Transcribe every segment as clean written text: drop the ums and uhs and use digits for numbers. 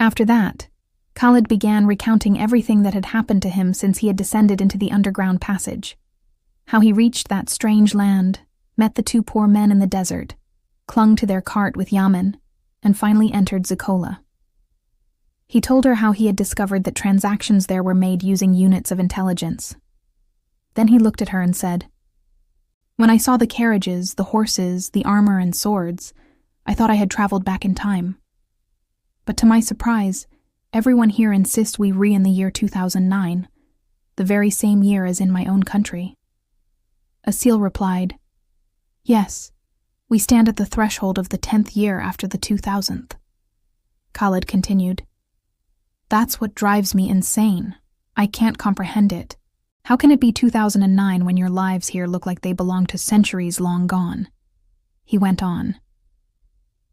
After that, Khaled began recounting everything that had happened to him since he had descended into the underground passage. How he reached that strange land, met the two poor men in the desert, clung to their cart with Yamin, and finally entered ZYKOLLA. He told her how he had discovered that transactions there were made using units of intelligence. Then he looked at her and said, "When I saw the carriages, the horses, the armor and swords, I thought I had traveled back in time. But to my surprise, everyone here insists we re in the year 2009, the very same year as in my own country." Aseel replied, "Yes, we stand at the threshold of the 10th year after the 2000th. Khaled continued, "That's what drives me insane. I can't comprehend it. How can it be 2009 when your lives here look like they belong to centuries long gone?" He went on,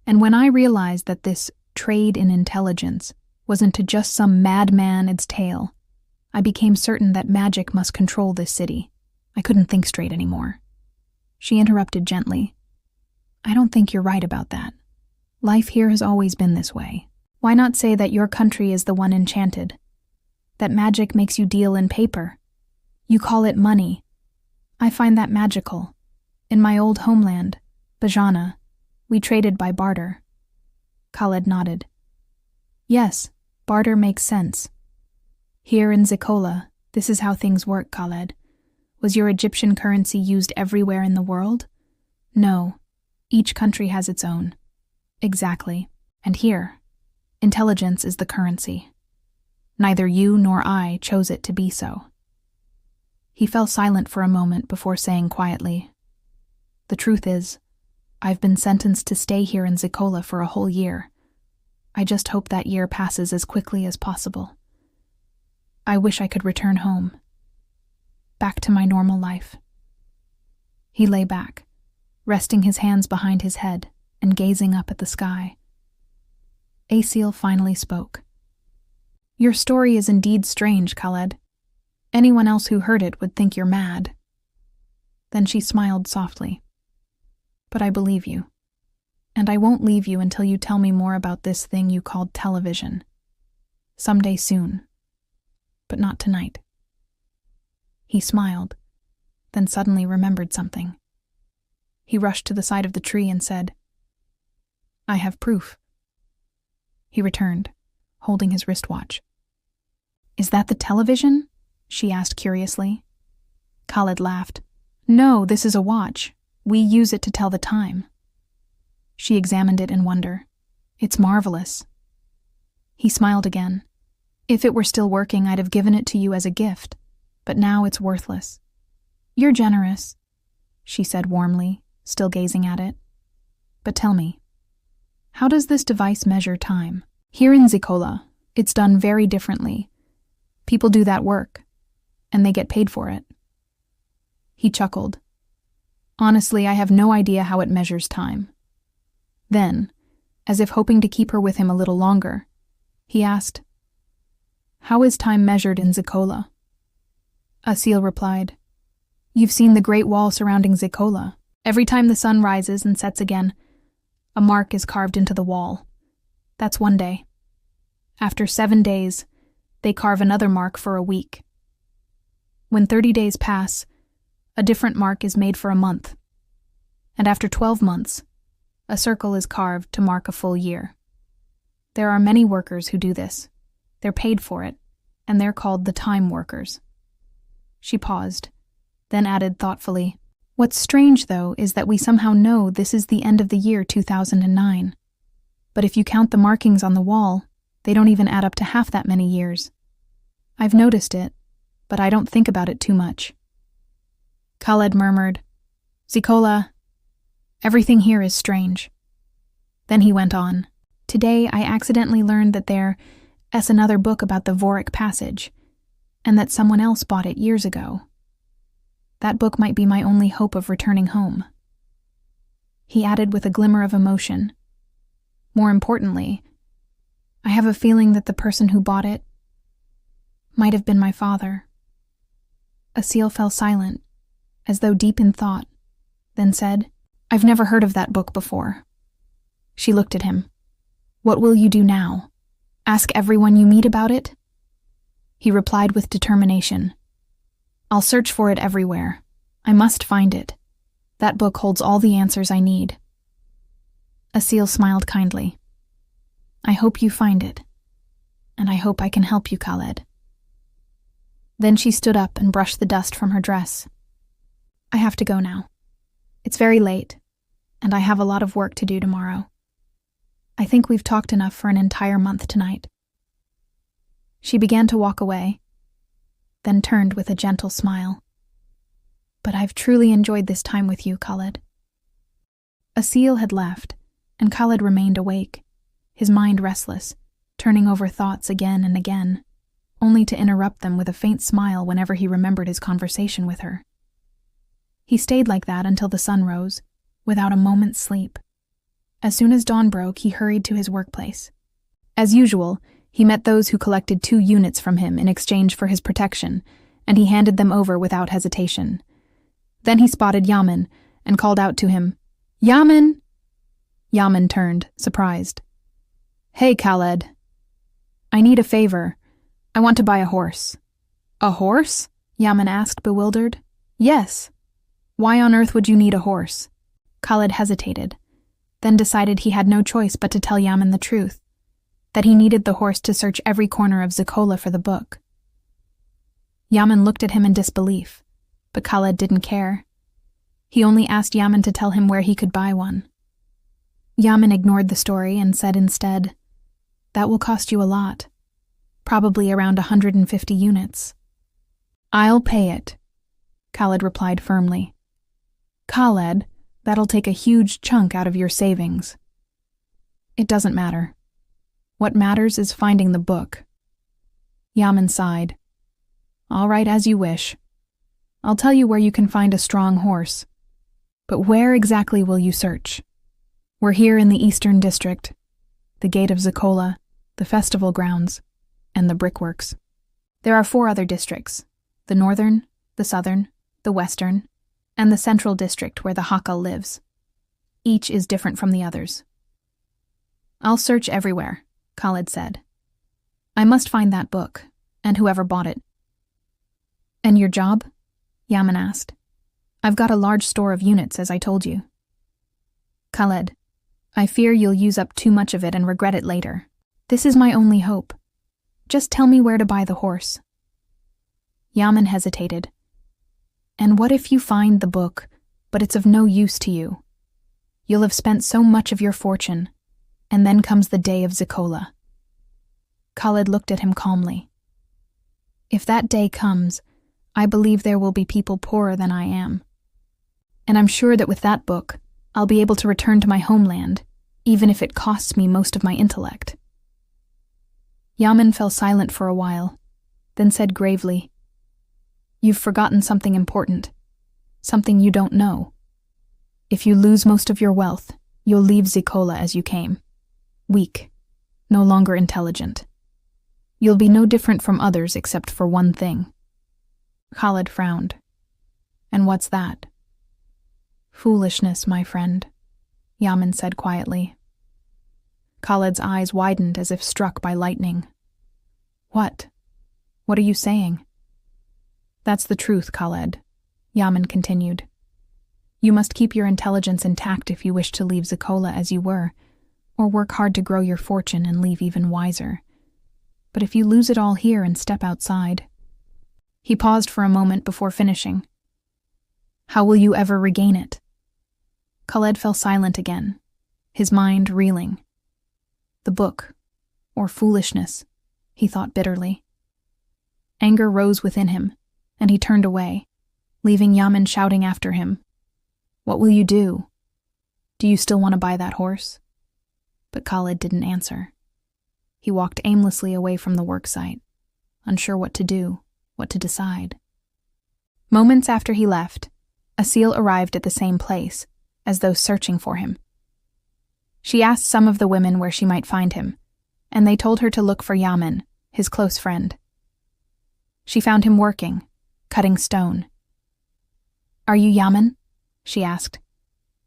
"And when I realized that this trade in intelligence wasn't to just some madman's tale, I became certain that magic must control this city. I couldn't think straight anymore." She interrupted gently, "I don't think you're right about that. Life here has always been this way. Why not say that your country is the one enchanted? That magic makes you deal in paper. You call it money. I find that magical. In my old homeland, Bajana, we traded by barter." Khaled nodded. "Yes, barter makes sense. Here in ZYKOLLA, this is how things work, Khaled. Was your Egyptian currency used everywhere in the world? No, each country has its own." "Exactly. And here, intelligence is the currency. Neither you nor I chose it to be so." He fell silent for a moment before saying quietly, "The truth is, I've been sentenced to stay here in ZYKOLLA for a whole year. I just hope that year passes as quickly as possible. I wish I could return home, back to my normal life." He lay back, resting his hands behind his head and gazing up at the sky. Aseel finally spoke. "Your story is indeed strange, Khaled. Anyone else who heard it would think you're mad." Then she smiled softly. "But I believe you. And I won't leave you until you tell me more about this thing you called television. Someday soon. But not tonight." He smiled, then suddenly remembered something. He rushed to the side of the tree and said, "I have proof." He returned, holding his wristwatch. "Is that the television?" she asked curiously. Khaled laughed. "No, this is a watch. We use it to tell the time." She examined it in wonder. "It's marvelous." He smiled again. "If it were still working, I'd have given it to you as a gift, but now it's worthless." "You're generous," she said warmly, still gazing at it. "But tell me, how does this device measure time? Here in ZYKOLLA, it's done very differently. People do that work, and they get paid for it." He chuckled. "Honestly, I have no idea how it measures time." Then, as if hoping to keep her with him a little longer, he asked, "How is time measured in ZYKOLLA?" Aseel replied, "You've seen the Great Wall surrounding ZYKOLLA. Every time the sun rises and sets again, a mark is carved into the wall. That's 1 day. After 7 days, they carve another mark for a week. When 30 days pass, a different mark is made for a month. And after 12 months, a circle is carved to mark a full year. There are many workers who do this. They're paid for it, and they're called the time workers." She paused, then added thoughtfully, "What's strange, though, is that we somehow know this is the end of the year 2009. But if you count the markings on the wall, they don't even add up to half that many years. I've noticed it, but I don't think about it too much." Khaled murmured, "ZYKOLLA, everything here is strange." Then he went on, "Today I accidentally learned that there's another book about the Voric Passage, and that someone else bought it years ago. That book might be my only hope of returning home." He added with a glimmer of emotion, "More importantly, I have a feeling that the person who bought it might have been my father." Aseel fell silent, as though deep in thought, then said, "I've never heard of that book before." She looked at him. "What will you do now?" Ask everyone you meet about it? He replied with determination. I'll search for it everywhere. I must find it. That book holds all the answers I need. Aseel smiled kindly. I hope you find it. And I hope I can help you, Khaled. Then she stood up and brushed the dust from her dress. I have to go now. It's very late, and I have a lot of work to do tomorrow. I think we've talked enough for an entire month tonight. She began to walk away, then turned with a gentle smile. But I've truly enjoyed this time with you, Khaled. Aseel had left, and Khaled remained awake, his mind restless, turning over thoughts again and again, only to interrupt them with a faint smile whenever he remembered his conversation with her. He stayed like that until the sun rose, without a moment's sleep. As soon as dawn broke, he hurried to his workplace. As usual, he met those who collected 2 units from him in exchange for his protection, and he handed them over without hesitation. Then he spotted Yaman and called out to him, Yaman! Yaman turned, surprised. Hey, Khaled. I need a favor. I want to buy a horse. A horse? Yaman asked, bewildered. Yes. Why on earth would you need a horse? Khaled hesitated, then decided he had no choice but to tell Yaman the truth, that he needed the horse to search every corner of ZYKOLLA for the book. Yaman looked at him in disbelief, but Khaled didn't care. He only asked Yaman to tell him where he could buy one. Yaman ignored the story and said instead, That will cost you a lot, probably around 150 units. I'll pay it, Khaled replied firmly. Khaled, that'll take a huge chunk out of your savings. It doesn't matter. What matters is finding the book. Yaman sighed. All right, as you wish. I'll tell you where you can find a strong horse. But where exactly will you search? We're here in the Eastern District, the Gate of ZYKOLLA, the festival grounds, and the brickworks. There are 4 other districts, the Northern, the Southern, the Western, and the Central District where the Haka lives. Each is different from the others. I'll search everywhere, Khaled said. I must find that book, and whoever bought it. And your job? Yaman asked. I've got a large store of units, as I told you. Khaled, I fear you'll use up too much of it and regret it later. This is my only hope. Just tell me where to buy the horse. Yaman hesitated. And what if you find the book, but it's of no use to you? You'll have spent so much of your fortune, and then comes the day of ZYKOLLA. Khaled looked at him calmly. If that day comes, I believe there will be people poorer than I am. And I'm sure that with that book, I'll be able to return to my homeland, even if it costs me most of my intellect. Yaman fell silent for a while, then said gravely, You've forgotten something important, something you don't know. If you lose most of your wealth, you'll leave ZYKOLLA as you came, weak, no longer intelligent. You'll be no different from others except for one thing. Khaled frowned. And what's that? Foolishness, my friend, Yaman said quietly. Khaled's eyes widened as if struck by lightning. What? What are you saying? That's the truth, Khaled, Yaman continued. You must keep your intelligence intact if you wish to leave ZYKOLLA as you were, or work hard to grow your fortune and leave even wiser. But if you lose it all here and step outside... He paused for a moment before finishing. How will you ever regain it? Khaled fell silent again, his mind reeling. The book, or foolishness, he thought bitterly. Anger rose within him, and he turned away, leaving Yaman shouting after him. What will you do? Do you still want to buy that horse? But Khaled didn't answer. He walked aimlessly away from the worksite, unsure what to do, what to decide. Moments after he left, Aseel arrived at the same place, as though searching for him. She asked some of the women where she might find him, and they told her to look for Yaman, his close friend. She found him working, cutting stone. Are you Yaman? She asked.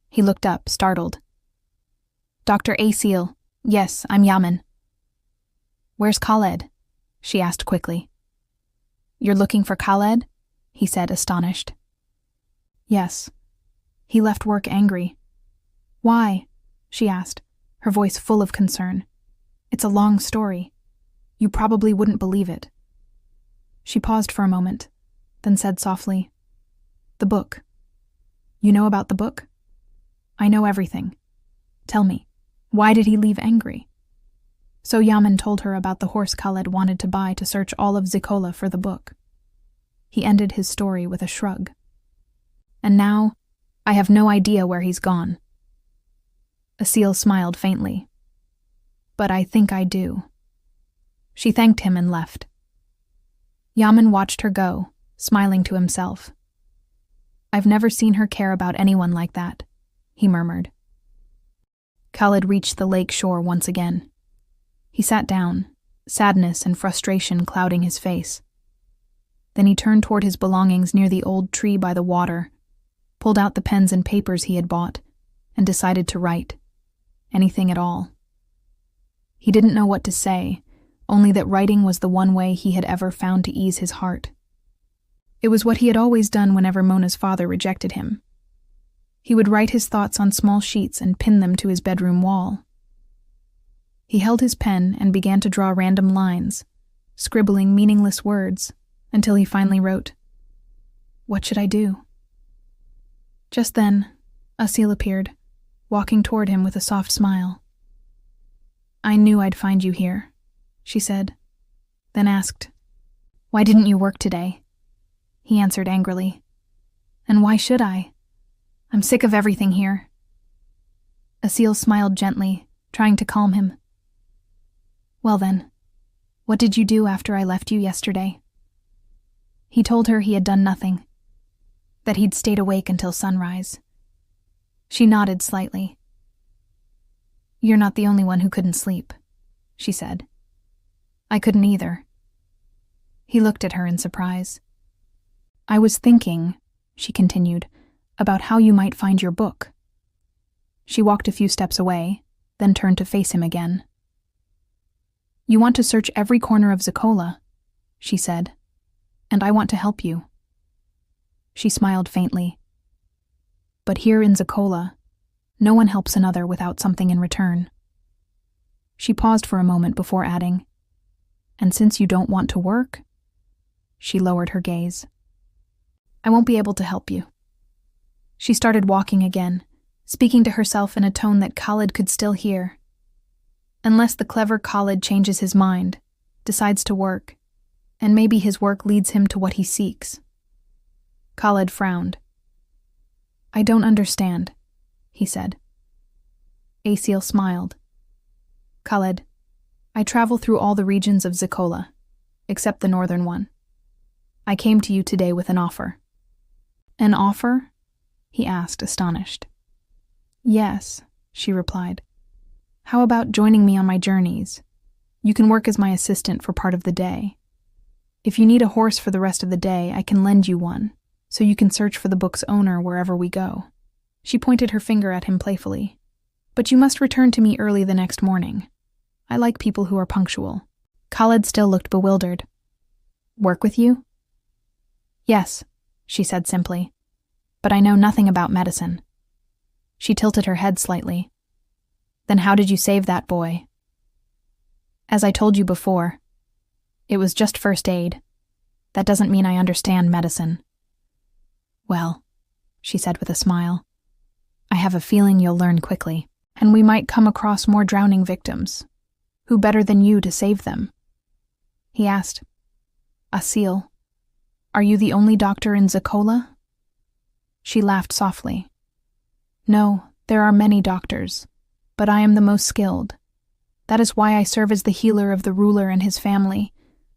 He looked up, startled. Dr. Aseel, yes, I'm Yaman. "Where's Khaled?" she asked quickly. "You're looking for Khaled?" he said, astonished. "Yes. He left work angry." "Why?" she asked, her voice full of concern. "It's a long story. You probably wouldn't believe it." She paused for a moment, then said softly, "The book. You know about the book?" "I know everything. Tell me, why did he leave angry?" So Yaman told her about the horse Khaled wanted to buy to search all of ZYKOLLA for the book. He ended his story with a shrug. "And now, I have no idea where he's gone." Aseel smiled faintly. "But I think I do." She thanked him and left. Yaman watched her go, smiling to himself. "I've never seen her care about anyone like that," he murmured. Khaled reached the lake shore once again. He sat down, sadness and frustration clouding his face. Then he turned toward his belongings near the old tree by the water, pulled out the pens and papers he had bought, and decided to write. Anything at all. He didn't know what to say, only that writing was the one way he had ever found to ease his heart. It was what he had always done whenever Mona's father rejected him. He would write his thoughts on small sheets and pin them to his bedroom wall. He held his pen and began to draw random lines, scribbling meaningless words, until he finally wrote, "What should I do?" Just then, Aseel appeared, walking toward him with a soft smile. "I knew I'd find you here," she said, then asked, "Why didn't you work today?" He answered angrily, "And why should I? I'm sick of everything here." Aseel smiled gently, trying to calm him. "Well then, what did you do after I left you yesterday?" He told her he had done nothing, that he'd stayed awake until sunrise. She nodded slightly. "You're not the only one who couldn't sleep," she said. "I couldn't either." He looked at her in surprise. "I was thinking," she continued, "about how you might find your book." She walked a few steps away, then turned to face him again. "You want to search every corner of ZYKOLLA," she said, "and I want to help you." She smiled faintly. "But here in ZYKOLLA, no one helps another without something in return." She paused for a moment before adding, "And since you don't want to work," she lowered her gaze, "I won't be able to help you." She started walking again, speaking to herself in a tone that Khaled could still hear. Unless the clever Khaled changes his mind, decides to work, and maybe his work leads him to what he seeks. Khaled frowned. "I don't understand," he said. Aseel smiled. "Khaled, I travel through all the regions of ZYKOLLA, except the northern one. I came to you today with an offer." "An offer?" he asked, astonished. "Yes," she replied. "How about joining me on my journeys? You can work as my assistant for part of the day. If you need a horse for the rest of the day, I can lend you one, so you can search for the book's owner wherever we go." She pointed her finger at him playfully. "But you must return to me early the next morning. I like people who are punctual." Khaled still looked bewildered. "Work with you?" "Yes," she said simply. "But I know nothing about medicine." She tilted her head slightly. "Then how did you save that boy?" "As I told you before, it was just first aid. That doesn't mean I understand medicine." "Well," she said with a smile, "I have a feeling you'll learn quickly, and we might come across more drowning victims. Who better than you to save them?" He asked, "Aseel, are you the only doctor in ZYKOLLA?" She laughed softly. "No, there are many doctors, but I am the most skilled. That is why I serve as the healer of the ruler and his family,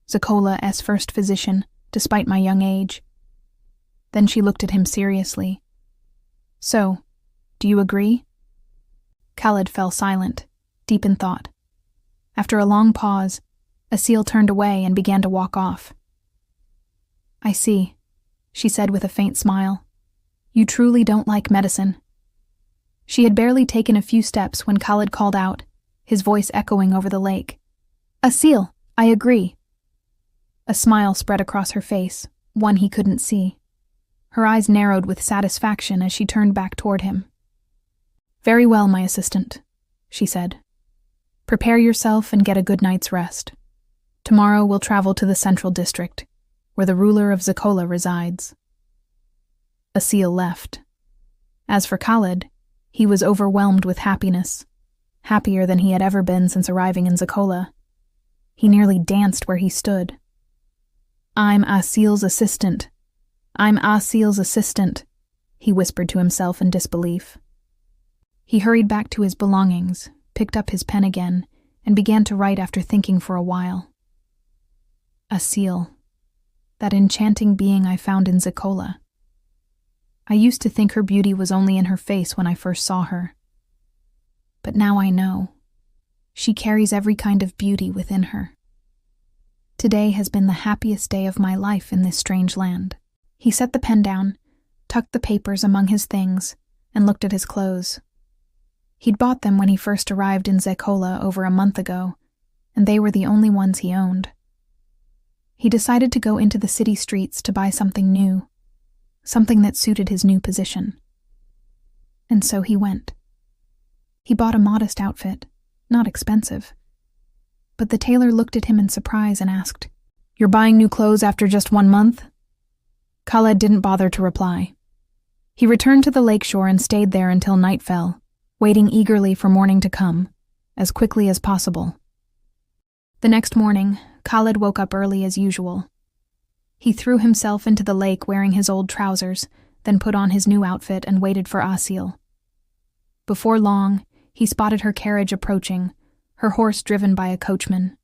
ZYKOLLA's first physician, despite my young age." Then she looked at him seriously. "So, do you agree?" Khaled fell silent, deep in thought. After a long pause, Aseel turned away and began to walk off. "I see," she said with a faint smile. "You truly don't like medicine." She had barely taken a few steps when Khaled called out, his voice echoing over the lake. Aseel, I agree. A smile spread across her face, one he couldn't see. Her eyes narrowed with satisfaction as she turned back toward him. Very well, my assistant, she said. Prepare yourself and get a good night's rest. Tomorrow we'll travel to the central district, where the ruler of ZYKOLLA resides. Aseel left. As for Khaled, he was overwhelmed with happiness, happier than he had ever been since arriving in ZYKOLLA. He nearly danced where he stood. I'm Aseel's assistant. I'm Aseel's assistant, he whispered to himself in disbelief. He hurried back to his belongings, picked up his pen again, and began to write after thinking for a while. Aseel, that enchanting being I found in ZYKOLLA. I used to think her beauty was only in her face when I first saw her. But now I know. She carries every kind of beauty within her. Today has been the happiest day of my life in this strange land. He set the pen down, tucked the papers among his things, and looked at his clothes. He'd bought them when he first arrived in ZYKOLLA over a month ago, and they were the only ones he owned. He decided to go into the city streets to buy something new, something that suited his new position. And so he went. He bought a modest outfit, not expensive. But the tailor looked at him in surprise and asked, "You're buying new clothes after just 1 month?" Khaled didn't bother to reply. He returned to the lakeshore and stayed there until night fell, waiting eagerly for morning to come, as quickly as possible. The next morning, Khaled woke up early as usual. He threw himself into the lake wearing his old trousers, then put on his new outfit and waited for Aseel. Before long, he spotted her carriage approaching, her horse driven by a coachman.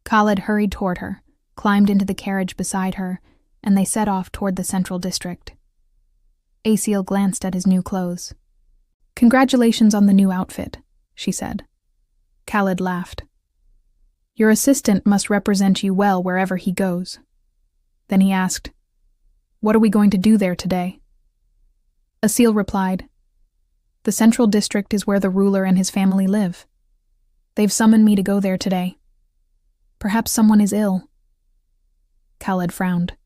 Khaled hurried toward her, climbed into the carriage beside her, and they set off toward the central district. Aseel glanced at his new clothes. "Congratulations on the new outfit," she said. Khaled laughed. "Your assistant must represent you well wherever he goes." Then he asked, "What are we going to do there today?" Aseel replied, "The central district is where the ruler and his family live. They've summoned me to go there today. Perhaps someone is ill." Khaled frowned.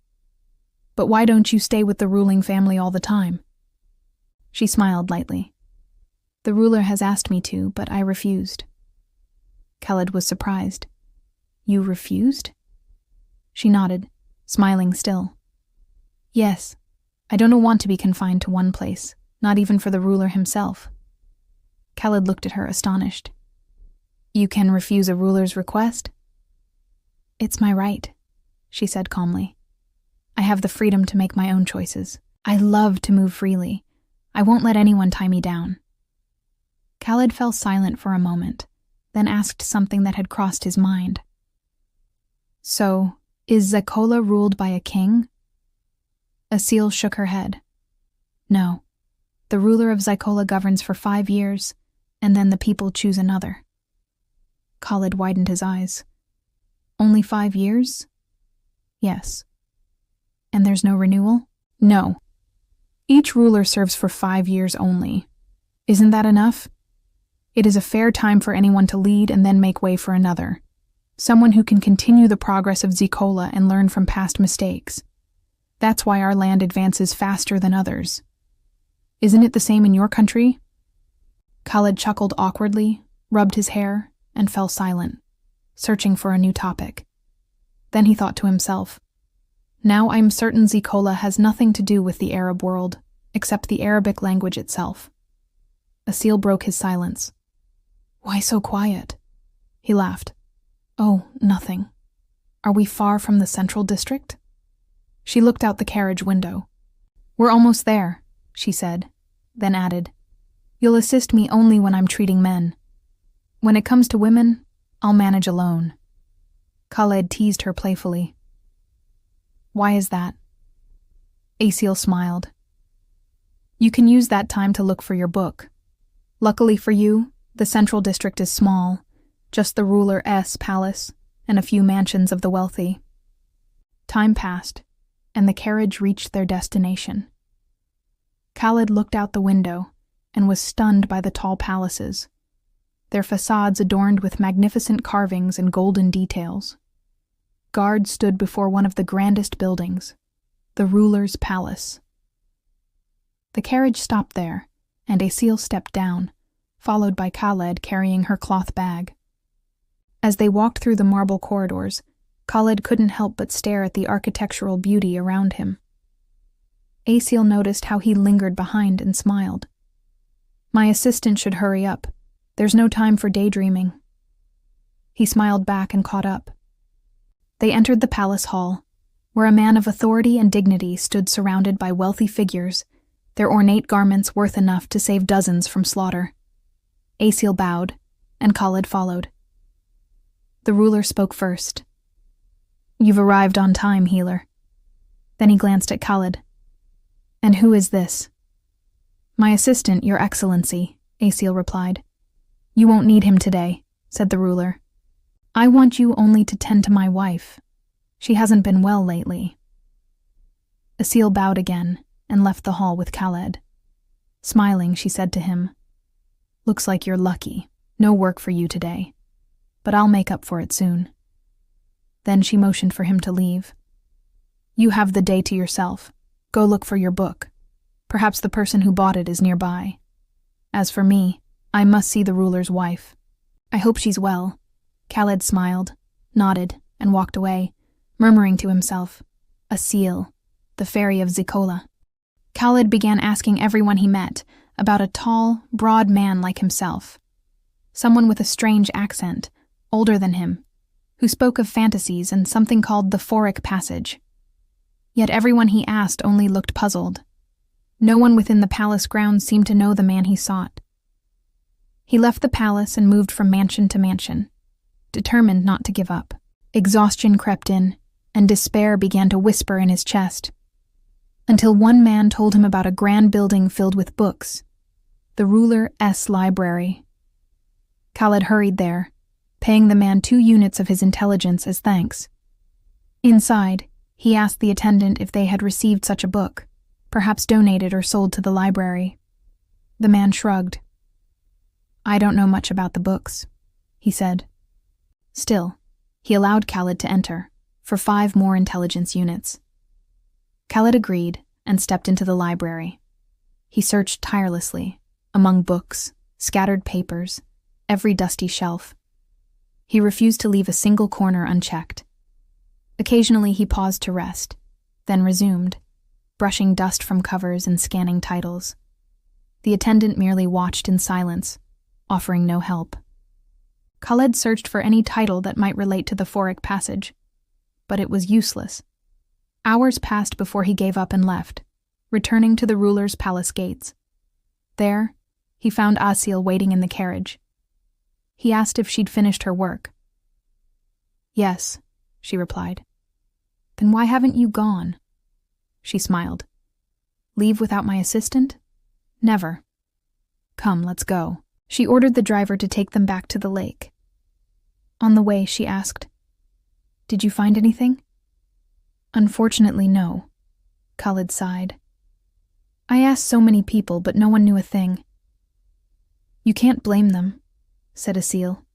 "But why don't you stay with the ruling family all the time?" She smiled lightly. "The ruler has asked me to, but I refused." Khaled was surprised. "You refused?" She nodded, smiling still. "Yes, I don't want to be confined to one place, not even for the ruler himself." Khaled looked at her, astonished. "You can refuse a ruler's request?" "It's my right," she said calmly. "I have the freedom to make my own choices. I love to move freely. I won't let anyone tie me down." Khaled fell silent for a moment, then asked something that had crossed his mind. "So, is ZYKOLLA ruled by a king?" Aseel shook her head. "No. The ruler of ZYKOLLA governs for 5 years, and then the people choose another." Khaled widened his eyes. "Only 5 years?" "Yes." "And there's no renewal?" "No. Each ruler serves for 5 years only. Isn't that enough? It is a fair time for anyone to lead and then make way for another. Someone who can continue the progress of ZYKOLLA and learn from past mistakes. That's why our land advances faster than others. Isn't it the same in your country?" Khaled chuckled awkwardly, rubbed his hair, and fell silent, searching for a new topic. Then he thought to himself, "Now I'm certain ZYKOLLA has nothing to do with the Arab world, except the Arabic language itself." Aseel broke his silence. "Why so quiet?" He laughed. "Oh, nothing. Are we far from the central district?" She looked out the carriage window. "We're almost there," she said, then added, "You'll assist me only when I'm treating men. When it comes to women, I'll manage alone." Khaled teased her playfully. "Why is that?" Aseel smiled. "You can use that time to look for your book. Luckily for you, the central district is small, just the ruler's palace and a few mansions of the wealthy." Time passed, and the carriage reached their destination. Khaled looked out the window and was stunned by the tall palaces. their facades adorned with magnificent carvings and golden details. Guards stood before one of the grandest buildings, the ruler's palace. The carriage stopped there, and Aseel stepped down, followed by Khaled carrying her cloth bag. As they walked through the marble corridors, Khaled couldn't help but stare at the architectural beauty around him. Aseel noticed how he lingered behind and smiled. "My assistant should hurry up. There's no time for daydreaming." He smiled back and caught up. They entered the palace hall, where a man of authority and dignity stood surrounded by wealthy figures, their ornate garments worth enough to save dozens from slaughter. Aseel bowed, and Khaled followed. The ruler spoke first. "You've arrived on time, healer." Then he glanced at Khaled. "And who is this?" "My assistant, Your Excellency," Aseel replied. "You won't need him today," said the ruler. "I want you only to tend to my wife. She hasn't been well lately." Aseel bowed again and left the hall with Khaled. Smiling, she said to him, "Looks like you're lucky. No work for you today. But I'll make up for it soon." Then she motioned for him to leave. "You have the day to yourself. Go look for your book. Perhaps the person who bought it is nearby. As for me, I must see the ruler's wife. I hope she's well." Khaled smiled, nodded, and walked away, murmuring to himself, "Aseel, the fairy of ZYKOLLA." Khaled began asking everyone he met about a tall, broad man like himself. Someone with a strange accent, older than him, who spoke of fantasies and something called the Phoric Passage. Yet everyone he asked only looked puzzled. No one within the palace grounds seemed to know the man he sought. He left the palace and moved from mansion to mansion, determined not to give up. Exhaustion crept in, and despair began to whisper in his chest, until one man told him about a grand building filled with books, the ruler's library. Khaled hurried there, paying the man 2 units of his intelligence as thanks. Inside, he asked the attendant if they had received such a book, perhaps donated or sold to the library. The man shrugged. "I don't know much about the books," he said. Still, he allowed Khaled to enter, for 5 more intelligence units. Khaled agreed and stepped into the library. He searched tirelessly, among books, scattered papers, every dusty shelf. He refused to leave a single corner unchecked. Occasionally he paused to rest, then resumed, brushing dust from covers and scanning titles. The attendant merely watched in silence, offering no help. Khaled searched for any title that might relate to the Phoric Passage, but it was useless. Hours passed before he gave up and left, returning to the ruler's palace gates. There, he found Aseel waiting in the carriage. He asked if she'd finished her work. "Yes," she replied. "Then why haven't you gone?" She smiled. "Leave without my assistant? Never. Come, let's go." She ordered the driver to take them back to the lake. On the way, she asked, "Did you find anything?" "Unfortunately, no," Khaled sighed. "I asked so many people, but no one knew a thing." "You can't blame them," said Aseel.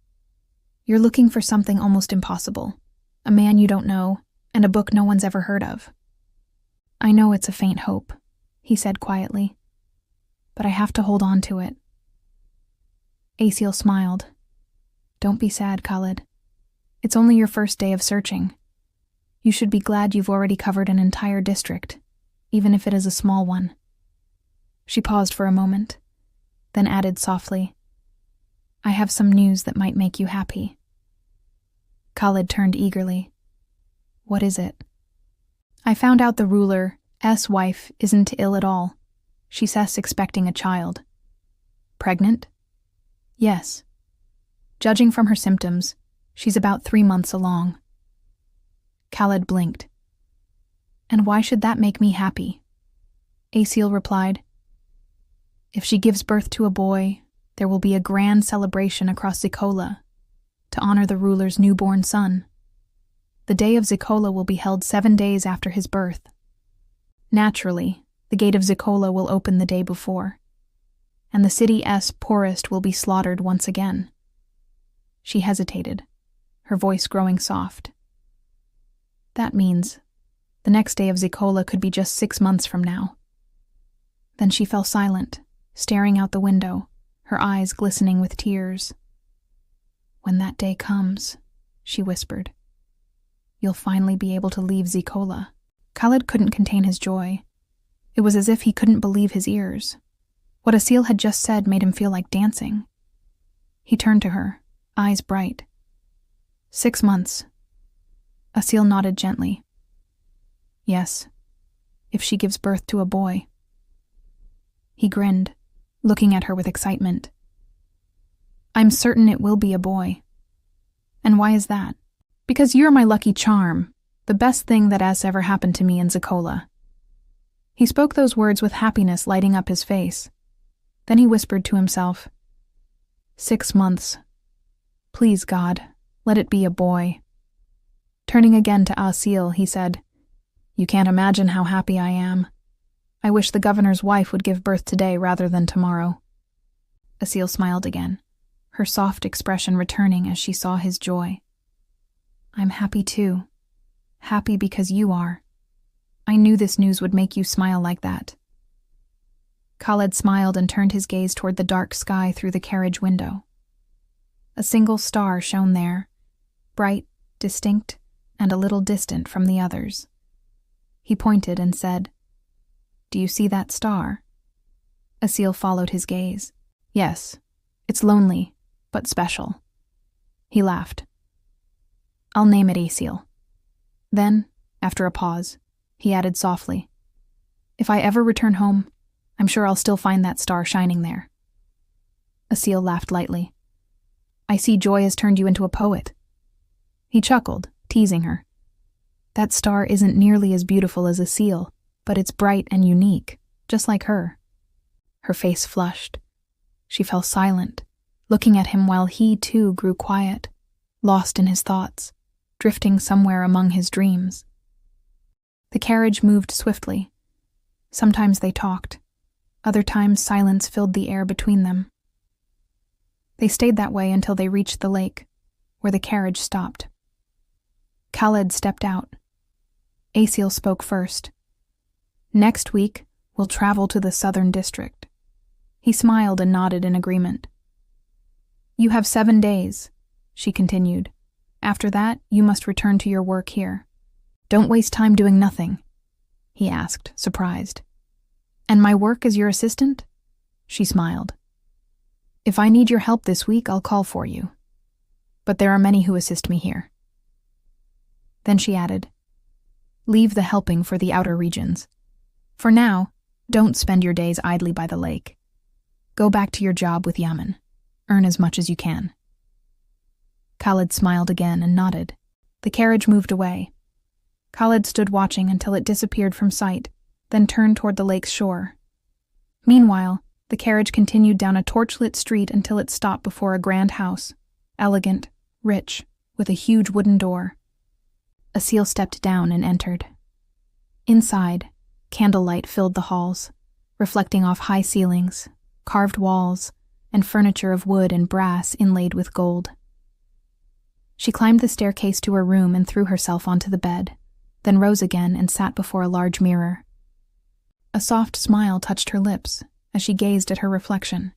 "You're looking for something almost impossible, a man you don't know, and a book no one's ever heard of." "I know it's a faint hope," he said quietly, "but I have to hold on to it." Aseel smiled. "Don't be sad, Khaled. It's only your first day of searching. You should be glad you've already covered an entire district, even if it is a small one." She paused for a moment, then added softly, "I have some news that might make you happy." Khaled turned eagerly. "What is it?" "I found out the ruler's wife isn't ill at all. She's expecting a child." "Pregnant?" "Yes. Judging from her symptoms, she's about 3 months along." Khaled blinked. "And why should that make me happy?" Aseel replied, "If she gives birth to a boy, there will be a grand celebration across ZYKOLLA to honor the ruler's newborn son. The day of ZYKOLLA will be held 7 days after his birth. Naturally, the gate of ZYKOLLA will open the day before, and the city's poorest will be slaughtered once again. She hesitated, her voice growing soft. That means the next day of ZYKOLLA could be just 6 months from now. Then she fell silent, staring out the window, her eyes glistening with tears. When that day comes, she whispered, you'll finally be able to leave ZYKOLLA. Khaled couldn't contain his joy. It was as if he couldn't believe his ears. What Aseel had just said made him feel like dancing. He turned to her, eyes bright. 6 months. Aseel nodded gently. Yes, if she gives birth to a boy. He grinned, looking at her with excitement. I'm certain it will be a boy. And why is that? Because you're my lucky charm, the best thing that has ever happened to me in ZYKOLLA. He spoke those words with happiness lighting up his face. Then he whispered to himself, 6 months. Please, God, let it be a boy. Turning again to Aseel, he said, You can't imagine how happy I am. I wish the governor's wife would give birth today rather than tomorrow. Aseel smiled again, her soft expression returning as she saw his joy. I'm happy too. Happy because you are. I knew this news would make you smile like that. Khaled smiled and turned his gaze toward the dark sky through the carriage window. A single star shone there, bright, distinct, and a little distant from the others. He pointed and said, Do you see that star? Aseel followed his gaze. Yes, it's lonely, but special. He laughed. I'll name it Aseel. Then, after a pause, he added softly, If I ever return home, I'm sure I'll still find that star shining there. Aseel laughed lightly. I see joy has turned you into a poet. He chuckled, teasing her. That star isn't nearly as beautiful as Aseel, but it's bright and unique, just like her. Her face flushed. She fell silent, looking at him while he too grew quiet, lost in his thoughts, drifting somewhere among his dreams. The carriage moved swiftly. Sometimes they talked. Other times silence filled the air between them. They stayed that way until they reached the lake, where the carriage stopped. Khaled stepped out. Aseel spoke first. Next week, we'll travel to the southern district. He smiled and nodded in agreement. You have 7 days, she continued. After that, you must return to your work here. Don't waste time doing nothing, he asked, surprised. And my work as your assistant? She smiled. If I need your help this week, I'll call for you. But there are many who assist me here. Then she added, Leave the helping for the outer regions. For now, don't spend your days idly by the lake. Go back to your job with Yaman. Earn as much as you can. Khaled smiled again and nodded. The carriage moved away. Khaled stood watching until it disappeared from sight, then turned toward the lake's shore. Meanwhile, the carriage continued down a torchlit street until it stopped before a grand house, elegant, rich, with a huge wooden door. Aseel stepped down and entered. Inside, candlelight filled the halls, reflecting off high ceilings, carved walls, and furniture of wood and brass inlaid with gold. She climbed the staircase to her room and threw herself onto the bed, then rose again and sat before a large mirror. A soft smile touched her lips as she gazed at her reflection,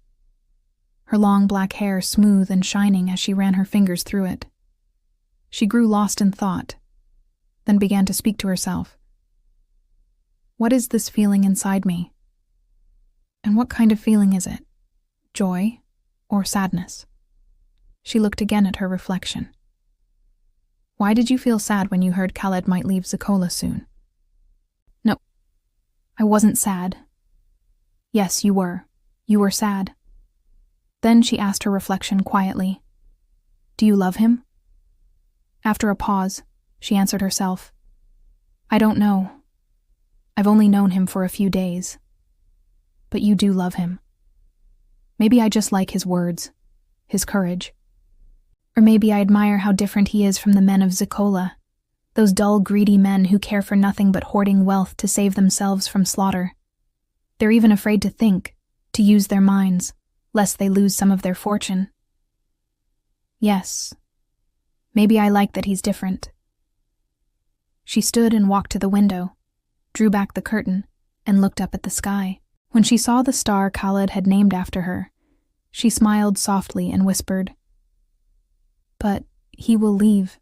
her long black hair smooth and shining as she ran her fingers through it. She grew lost in thought, then began to speak to herself. What is this feeling inside me? And what kind of feeling is it? Joy or sadness? She looked again at her reflection. Why did you feel sad when you heard Khaled might leave ZYKOLLA soon? No, I wasn't sad. Yes, you were. You were sad. Then she asked her reflection quietly, Do you love him? After a pause, she answered herself, I don't know. I've only known him for a few days. But you do love him. Maybe I just like his words, his courage. Or maybe I admire how different he is from the men of ZYKOLLA, those dull, greedy men who care for nothing but hoarding wealth to save themselves from slaughter. They're even afraid to think, to use their minds, lest they lose some of their fortune. Yes. Maybe I like that he's different. She stood and walked to the window, drew back the curtain, and looked up at the sky. When she saw the star Khaled had named after her, she smiled softly and whispered, "But he will leave."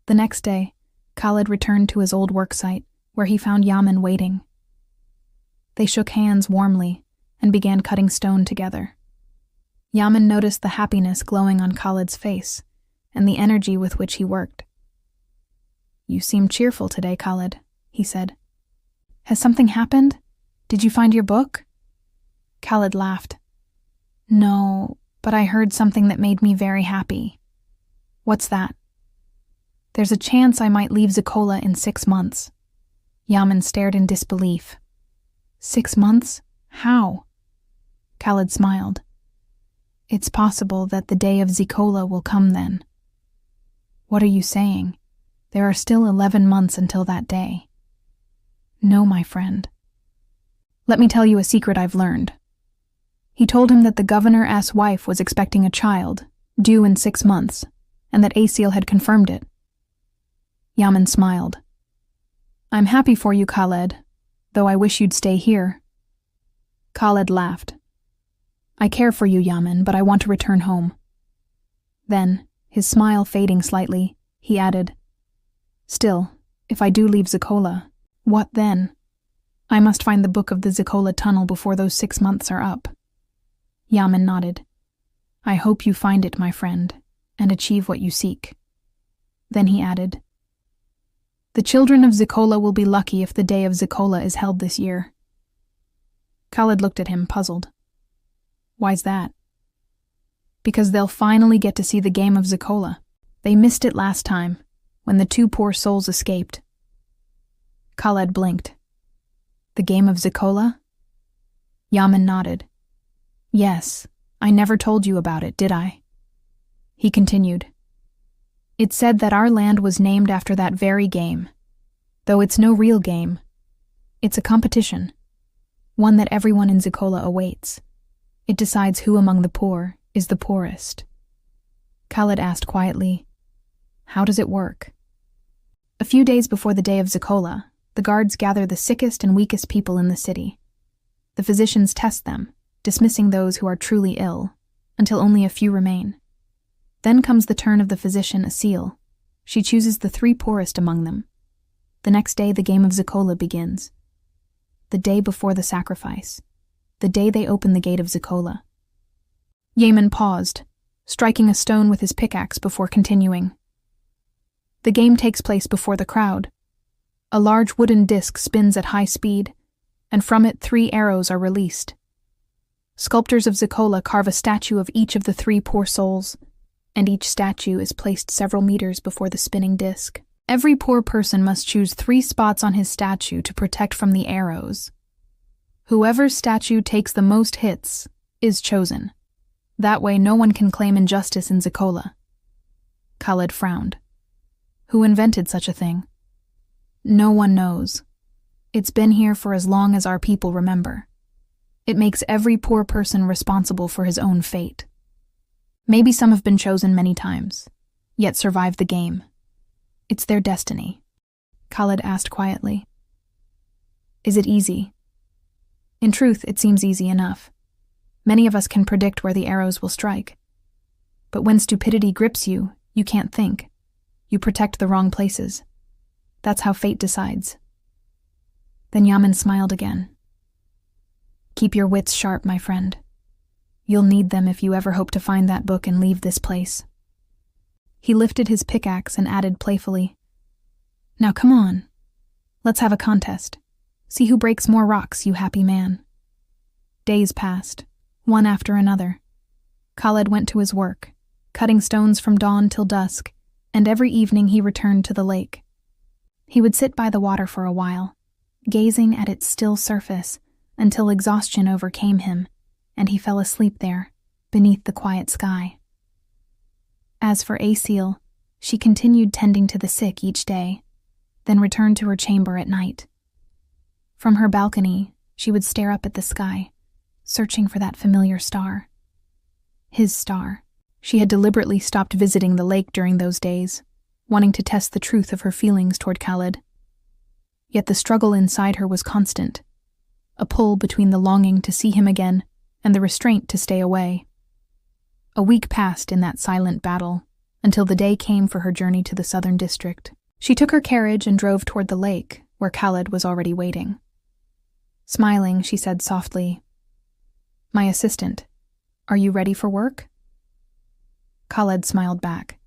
The next day, Khaled returned to his old worksite, where he found Yaman waiting. They shook hands warmly and began cutting stone together. Yaman noticed the happiness glowing on Khaled's face and the energy with which he worked. "You seem cheerful today, Khaled," he said. "Has something happened? Did you find your book?" Khaled laughed. "No, but I heard something that made me very happy." "What's that?" "There's a chance I might leave ZYKOLLA in 6 months." Yaman stared in disbelief. 6 months? How? Khaled smiled. "It's possible that the day of ZYKOLLA will come then." "What are you saying? There are still 11 months until that day." "No, my friend. Let me tell you a secret I've learned." He told him that the governor's wife was expecting a child, due in 6 months, and that Aseel had confirmed it. Yaman smiled. "I'm happy for you, Khaled, though I wish you'd stay here." Khaled laughed. "I care for you, Yaman, but I want to return home." Then, his smile fading slightly, he added, "Still, if I do leave ZYKOLLA, what then? I must find the book of the ZYKOLLA tunnel before those 6 months are up." Yaman nodded. "I hope you find it, my friend, and achieve what you seek." Then he added, "The children of ZYKOLLA will be lucky if the day of ZYKOLLA is held this year." Khaled looked at him, puzzled. "Why's that?" "Because they'll finally get to see the game of ZYKOLLA. They missed it last time, when the 2 poor souls escaped." Khaled blinked. "The game of ZYKOLLA?" Yaman nodded. "Yes, I never told you about it, did I?" He continued, "It said that our land was named after that very game, though it's no real game. It's a competition, one that everyone in ZYKOLLA awaits. It decides who among the poor is the poorest." Khaled asked quietly, "How does it work?" A few days before the day of ZYKOLLA, the guards gather the sickest and weakest people in the city. The physicians test them, dismissing those who are truly ill, until only a few remain. Then comes the turn of the physician Aseel. She chooses the 3 poorest among them. The next day the game of ZYKOLLA begins. The day before the sacrifice. The day they open the gate of ZYKOLLA. Yaman paused, striking a stone with his pickaxe before continuing. The game takes place before the crowd. A large wooden disc spins at high speed, and from it 3 arrows are released. Sculptors of ZYKOLLA carve a statue of each of the 3 poor souls, and each statue is placed several meters before the spinning disc. Every poor person must choose 3 spots on his statue to protect from the arrows. Whoever's statue takes the most hits is chosen. That way no one can claim injustice in ZYKOLLA. Khaled frowned. Who invented such a thing? No one knows. It's been here for as long as our people remember. It makes every poor person responsible for his own fate. Maybe some have been chosen many times, yet survived the game. It's their destiny. Khaled asked quietly. Is it easy? In truth, it seems easy enough. Many of us can predict where the arrows will strike. But when stupidity grips you, you can't think. You protect the wrong places. That's how fate decides. Then Yaman smiled again. Keep your wits sharp, my friend. You'll need them if you ever hope to find that book and leave this place. He lifted his pickaxe and added playfully, Now come on. Let's have a contest. See who breaks more rocks, you happy man. Days passed, one after another. Khaled went to his work, cutting stones from dawn till dusk, and every evening he returned to the lake. He would sit by the water for a while, gazing at its still surface until exhaustion overcame him, and he fell asleep there, beneath the quiet sky. As for Aseel, she continued tending to the sick each day, then returned to her chamber at night. From her balcony, she would stare up at the sky, searching for that familiar star. His star. She had deliberately stopped visiting the lake during those days, wanting to test the truth of her feelings toward Khaled. Yet the struggle inside her was constant, a pull between the longing to see him again and the restraint to stay away. A week passed in that silent battle, until the day came for her journey to the southern district. She took her carriage and drove toward the lake, where Khaled was already waiting. Smiling, she said softly, "My assistant, are you ready for work?" Khaled smiled back.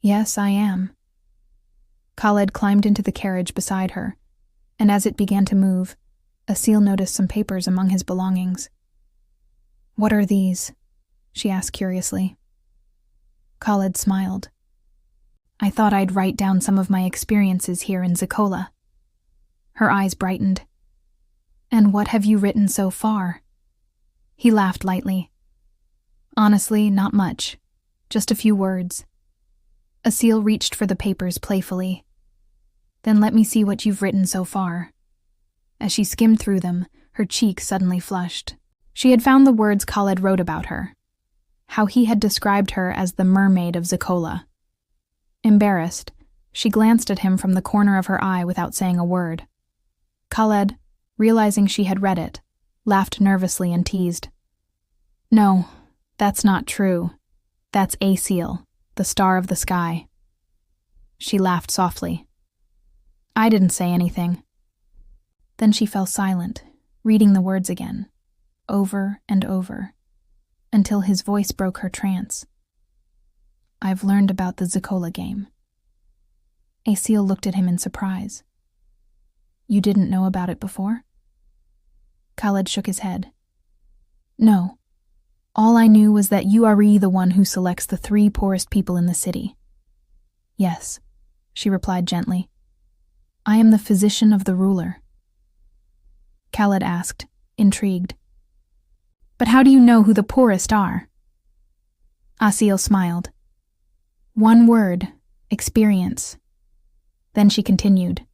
"Yes, I am." Khaled climbed into the carriage beside her, and as it began to move, Aseel noticed some papers among his belongings. "What are these?" she asked curiously. Khaled smiled. "I thought I'd write down some of my experiences here in ZYKOLLA." Her eyes brightened. "And what have you written so far?" He laughed lightly. "Honestly, not much. Just a few words." Aseel reached for the papers playfully. "Then let me see what you've written so far." As she skimmed through them, her cheek suddenly flushed. She had found the words Khaled wrote about her, how he had described her as the mermaid of ZYKOLLA. Embarrassed, she glanced at him from the corner of her eye without saying a word. Khaled, realizing she had read it, laughed nervously and teased. "No, that's not true. That's Aseel, the star of the sky." She laughed softly. "I didn't say anything." Then she fell silent, reading the words again, over and over, until his voice broke her trance. "I've learned about the ZYKOLLA game." Aseel looked at him in surprise. "You didn't know about it before?" Khaled shook his head. "No. All I knew was that you are the one who selects the 3 poorest people in the city." "Yes," she replied gently. "I am the physician of the ruler." Khaled asked, intrigued. "But how do you know who the poorest are?" Aseel smiled. "One word, experience." Then she continued.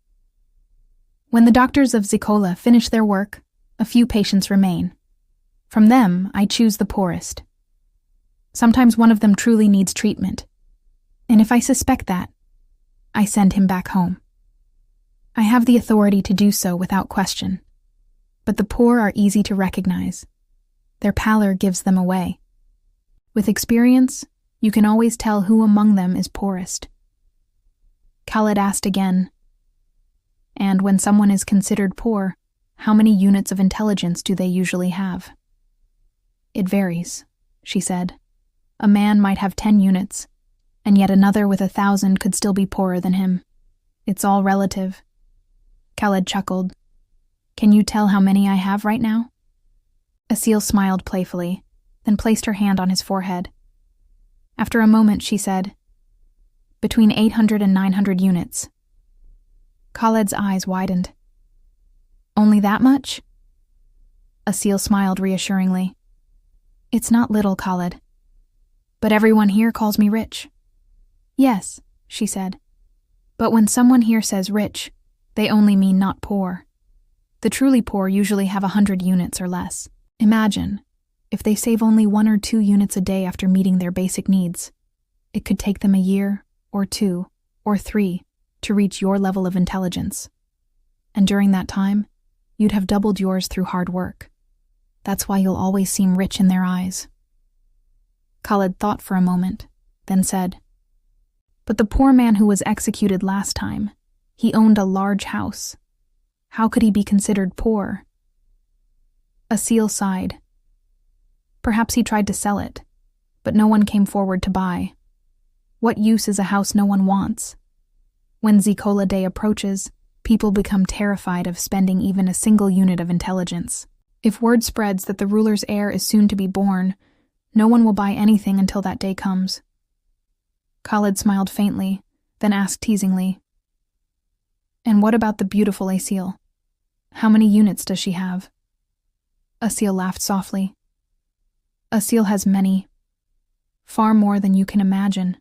"When the doctors of ZYKOLLA finish their work, a few patients remain. From them, I choose the poorest. Sometimes one of them truly needs treatment, and if I suspect that, I send him back home. I have the authority to do so without question, but the poor are easy to recognize. Their pallor gives them away. With experience, you can always tell who among them is poorest." Khaled asked again, "And when someone is considered poor, how many units of intelligence do they usually have?" "It varies," she said. "A man might have 10 units, and yet another with 1,000 could still be poorer than him. It's all relative." Khaled chuckled. "Can you tell how many I have right now?" Aseel smiled playfully, then placed her hand on his forehead. After a moment, she said, "Between 800 and 900 units." Khaled's eyes widened. "Only that much?" Aseel smiled reassuringly. "It's not little, Khaled. But everyone here calls me rich." "Yes," she said. "But when someone here says rich, they only mean not poor. The truly poor usually have 100 units or less. Imagine, if they save only 1 or 2 units a day after meeting their basic needs, it could take them a year, or 2, or 3 to reach your level of intelligence. And during that time, you'd have doubled yours through hard work. That's why you'll always seem rich in their eyes." Khaled thought for a moment, then said, "But the poor man who was executed last time, he owned a large house. How could he be considered poor?" Aseel sighed. "Perhaps he tried to sell it, but no one came forward to buy. What use is a house no one wants? When ZYKOLLA Day approaches, people become terrified of spending even a single unit of intelligence. If word spreads that the ruler's heir is soon to be born, no one will buy anything until that day comes." Khaled smiled faintly, then asked teasingly, "And what about the beautiful Aseel? How many units does she have?" Aseel laughed softly. "Aseel has many, far more than you can imagine."